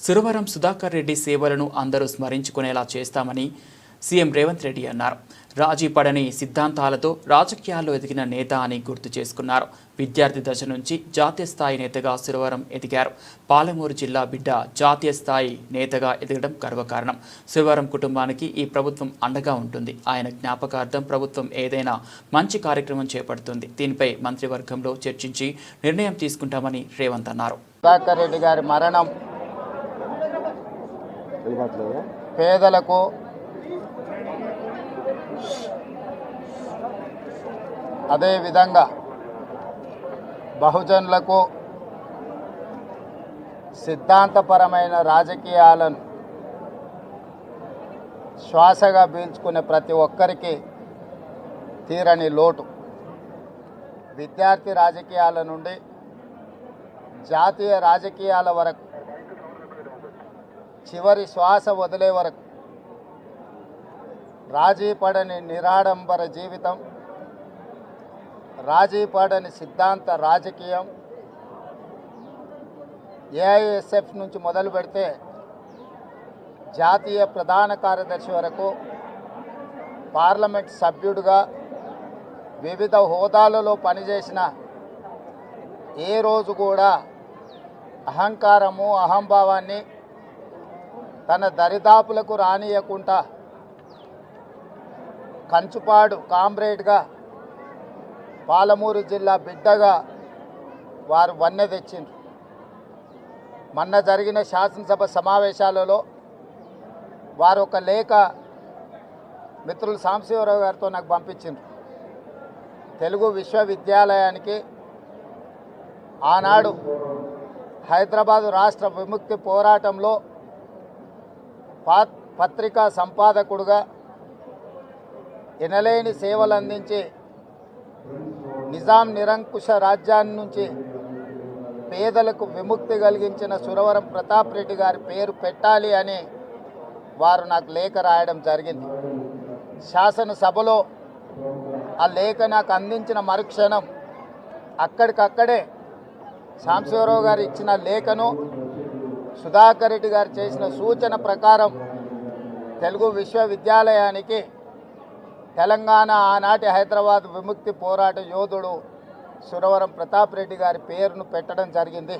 సురవరం సుధాకర్ రెడ్డి సేవలను అందరూ స్మరించుకునేలా చేస్తామని సీఎం రేవంత్ రెడ్డి అన్నారు. రాజీ పడని సిద్ధాంతాలతో రాజకీయాల్లో ఎదిగిన నేత అని గుర్తు చేసుకున్నారు. విద్యార్థి దశ నుంచి జాతీయ స్థాయి నేతగా సురవరం ఎదిగారు. పాలమూరు జిల్లా బిడ్డ జాతీయ స్థాయి నేతగా ఎదగడం గర్వకారణం. సురవరం కుటుంబానికి ఈ ప్రభుత్వం అండగా ఉంటుంది. ఆయన జ్ఞాపకార్థం ప్రభుత్వం ఏదైనా మంచి కార్యక్రమం చేపడుతుంది. దీనిపై మంత్రివర్గంలో చర్చించి నిర్ణయం తీసుకుంటామని రేవంత్ అన్నారు. సుధాకర్ రెడ్డి గారి మరణం పేదలకు అదేవిధంగా బహుజనులకు సిద్ధాంతపరమైన రాజకీయాలను శ్వాసగా పీల్చుకునే ప్రతి ఒక్కరికి తీరని లోటు. విద్యార్థి రాజకీయాల నుండి జాతీయ రాజకీయాల వరకు చివరి శ్వాస వదిలే వరకు రాజీ పడని నిరాడంబర జీవితం, రాజీ పడని సిద్ధాంత రాజకీయం. ఏఐఎస్ఎఫ్ నుంచి మొదలు పెడితే జాతీయ ప్రధాన కార్యదర్శి వరకు, పార్లమెంట్ సభ్యుడిగా వివిధ హోదాలలో పనిచేసిన ఏ రోజు కూడా అహంకారము అహంభావాన్ని తన దరిదాపులకు రానియకుండా కంచుపాడు కామ్రేడ్గా, పాలమూరు జిల్లా బిడ్డగా వారు వన్నె తెచ్చిండ్రు. మొన్న జరిగిన శాసనసభ సమావేశాలలో వారు ఒక లేఖ మిత్రులు సాంబశివరావు గారితో నాకు పంపించిండ్రు. తెలుగు విశ్వవిద్యాలయానికి ఆనాడు హైదరాబాదు రాష్ట్ర విముక్తి పోరాటంలో పత్రికా సంపాదకుడుగా ఎనలేని సేవలు అందించి నిజాం నిరంకుశ రాజ్యాన్ని నుంచి పేదలకు విముక్తి కలిగించిన సురవరం ప్రతాప్ రెడ్డి గారి పేరు పెట్టాలి అని వారు నాకు లేఖ రాయడం జరిగింది. శాసనసభలో ఆ లేఖ నాకు అందించిన మరుక్షణం అక్కడికక్కడే సాంబశివరావు గారు ఇచ్చిన లేఖను సుధాకర్ రెడ్డి గారు చేసిన సూచన ప్రకారం తెలుగు విశ్వవిద్యాలయానికి తెలంగాణ ఆనాటి హైదరాబాద్ విముక్తి పోరాట యోధుడు సురవరం ప్రతాప్ రెడ్డి గారి పేరును పెట్టడం జరిగింది.